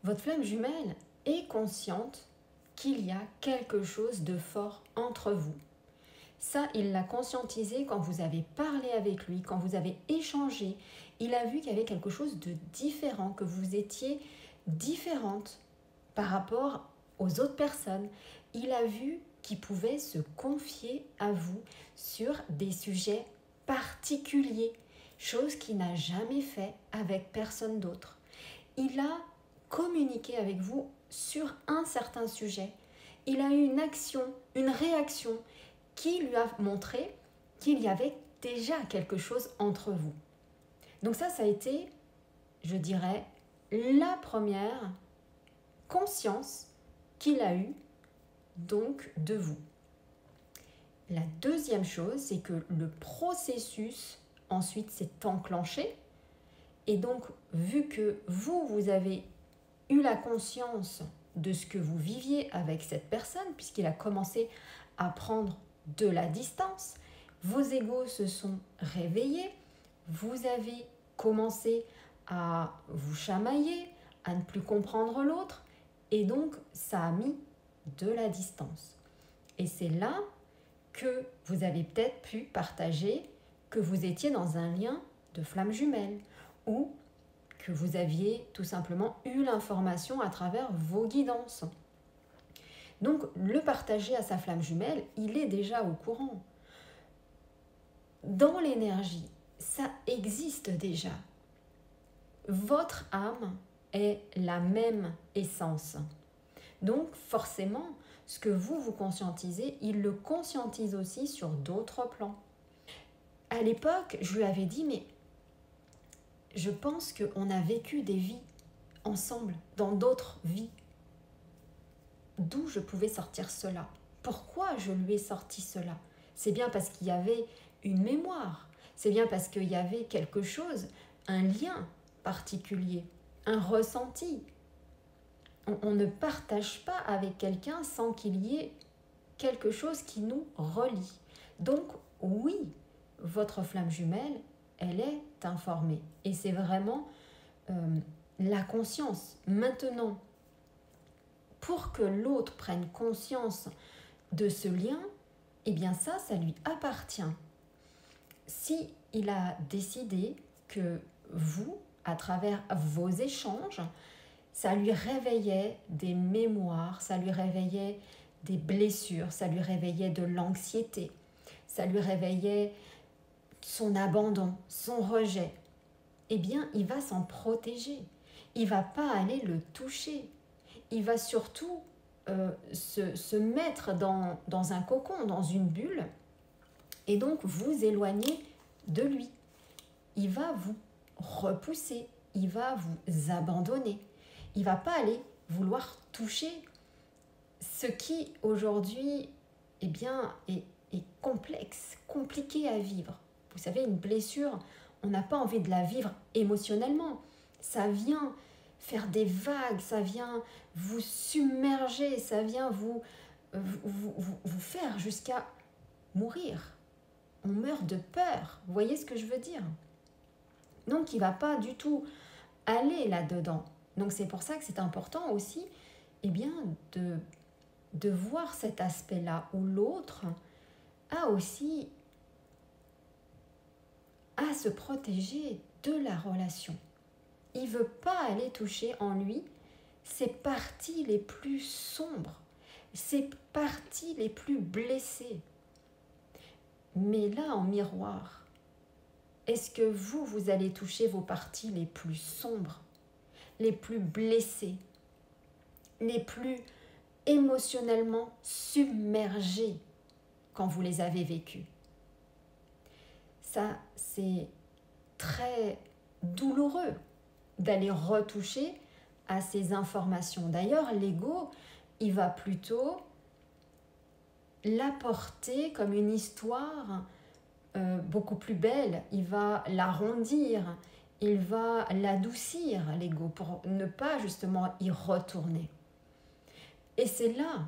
Votre flamme jumelle est consciente qu'il y a quelque chose de fort entre vous. Ça, il l'a conscientisé quand vous avez parlé avec lui, quand vous avez échangé. Il a vu qu'il y avait quelque chose de différent, que vous étiez différente par rapport aux autres personnes. Il a vu qu'il pouvait se confier à vous sur des sujets particuliers, chose qu'il n'a jamais fait avec personne d'autre. Il a communiqué avec vous sur un certain sujet. Il a eu une action, une réaction qui lui a montré qu'il y avait déjà quelque chose entre vous. Donc ça a été, je dirais, la première conscience qu'il a eue donc de vous. La deuxième chose, c'est que le processus ensuite s'est enclenché. Et donc, vu que vous avez eu la conscience de ce que vous viviez avec cette personne, puisqu'il a commencé à prendre de la distance, vos égos se sont réveillés, vous avez commencé à vous chamailler, à ne plus comprendre l'autre, et donc ça a mis de la distance. Et c'est là que vous avez peut-être pu partager que vous étiez dans un lien de flamme jumelle, ou que vous aviez tout simplement eu l'information à travers vos guidances. Donc, le partager à sa flamme jumelle, il est déjà au courant. Dans l'énergie, ça existe déjà. Votre âme est la même essence. Donc, forcément, ce que vous conscientisez, il le conscientise aussi sur d'autres plans. À l'époque, je lui avais dit, mais je pense qu'on a vécu des vies ensemble, dans d'autres vies. D'où je pouvais sortir cela? Pourquoi je lui ai sorti cela? C'est bien parce qu'il y avait une mémoire, c'est bien parce qu'il y avait quelque chose, un lien particulier, un ressenti. On ne partage pas avec quelqu'un sans qu'il y ait quelque chose qui nous relie. Donc oui, votre flamme jumelle, elle est informée. Et c'est vraiment la conscience. Maintenant, pour que l'autre prenne conscience de ce lien, eh bien ça lui appartient. Si il a décidé que vous, à travers vos échanges, ça lui réveillait des mémoires, ça lui réveillait des blessures, ça lui réveillait de l'anxiété, ça lui réveillait son abandon, son rejet, eh bien, il va s'en protéger. Il ne va pas aller le toucher. Il va surtout se mettre dans un cocon, dans une bulle, et donc vous éloigner de lui. Il va vous repousser, il va vous abandonner. Il ne va pas aller vouloir toucher ce qui aujourd'hui eh bien, est complexe, compliqué à vivre. Vous savez, une blessure, on n'a pas envie de la vivre émotionnellement. Ça vient faire des vagues, ça vient vous submerger, ça vient vous faire jusqu'à mourir. On meurt de peur. Vous voyez ce que je veux dire? Donc, il ne va pas du tout aller là-dedans. Donc, c'est pour ça que c'est important aussi eh bien, de voir cet aspect-là où l'autre a aussi à se protéger de la relation. Il ne veut pas aller toucher en lui ses parties les plus sombres, ses parties les plus blessées. Mais là, en miroir, est-ce que vous allez toucher vos parties les plus sombres, les plus blessées, les plus émotionnellement submergées quand vous les avez vécues? Ça, c'est très douloureux d'aller retoucher à ces informations. D'ailleurs, l'ego, il va plutôt l'apporter comme une histoire beaucoup plus belle. Il va l'arrondir, il va l'adoucir, l'ego, pour ne pas justement y retourner. Et c'est là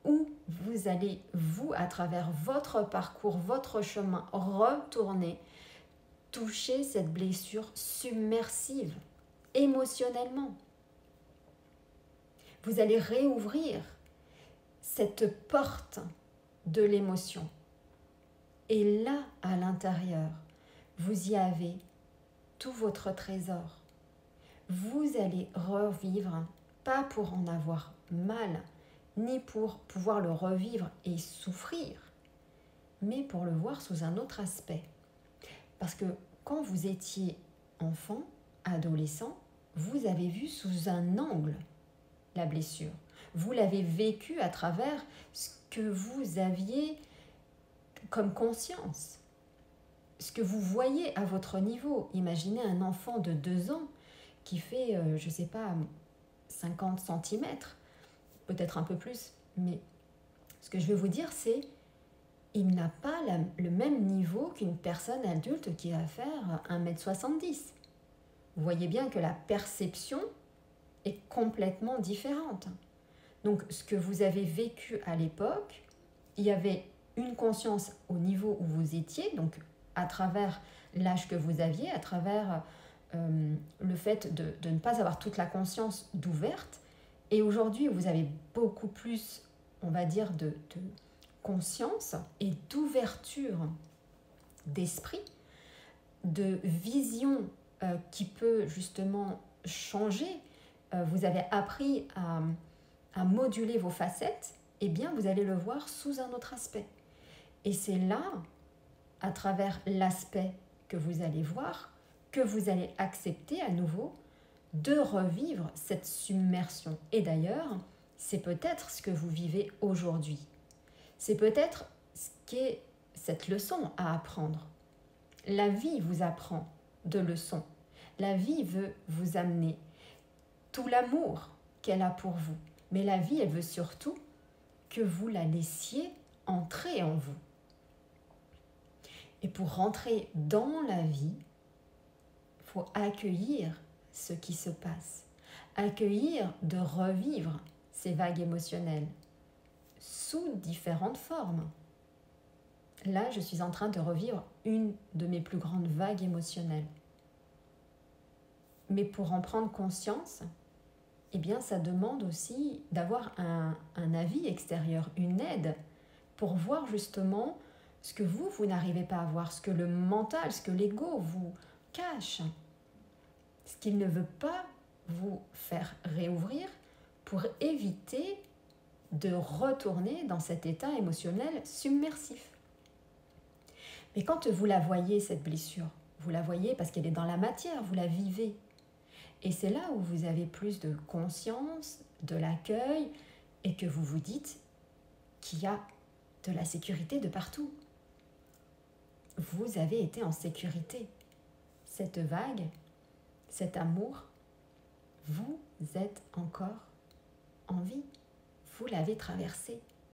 où vous allez, vous, à travers votre parcours, votre chemin, retourner, toucher cette blessure submersive, émotionnellement. Vous allez réouvrir cette porte de l'émotion. Et là, à l'intérieur, vous y avez tout votre trésor. Vous allez revivre, pas pour en avoir mal, ni pour pouvoir le revivre et souffrir, mais pour le voir sous un autre aspect. Parce que quand vous étiez enfant, adolescent, vous avez vu sous un angle la blessure. Vous l'avez vécu à travers ce que vous aviez comme conscience, ce que vous voyez à votre niveau. Imaginez un enfant de 2 ans qui fait, je ne sais pas, 50 centimètres, peut-être un peu plus, mais ce que je veux vous dire, c'est il n'a pas le même niveau qu'une personne adulte qui va faire 1,70 m. Vous voyez bien que la perception est complètement différente. Donc, ce que vous avez vécu à l'époque, il y avait une conscience au niveau où vous étiez, donc à travers l'âge que vous aviez, à travers le fait de ne pas avoir toute la conscience d'ouverte. Et aujourd'hui, vous avez beaucoup plus, on va dire, de conscience et d'ouverture d'esprit, de vision qui peut justement changer. Vous avez appris à moduler vos facettes, et bien vous allez le voir sous un autre aspect. Et c'est là, à travers l'aspect que vous allez voir, que vous allez accepter à nouveau de revivre cette submersion. Et d'ailleurs, c'est peut-être ce que vous vivez aujourd'hui. C'est peut-être ce qu'est cette leçon à apprendre. La vie vous apprend de leçons. La vie veut vous amener tout l'amour qu'elle a pour vous. Mais la vie, elle veut surtout que vous la laissiez entrer en vous. Et pour rentrer dans la vie, il faut accueillir ce qui se passe. Accueillir de revivre ces vagues émotionnelles sous différentes formes. Là, je suis en train de revivre une de mes plus grandes vagues émotionnelles. Mais pour en prendre conscience, eh bien, ça demande aussi d'avoir un avis extérieur, une aide, pour voir justement ce que vous n'arrivez pas à voir, ce que le mental, ce que l'ego vous cache, ce qu'il ne veut pas vous faire réouvrir pour éviter de retourner dans cet état émotionnel submersif. Mais quand vous la voyez, cette blessure, vous la voyez parce qu'elle est dans la matière, vous la vivez. Et c'est là où vous avez plus de conscience, de l'accueil, et que vous vous dites qu'il y a de la sécurité de partout. Vous avez été en sécurité. Cette vague, cet amour, vous êtes encore en vie. Vous l'avez traversé.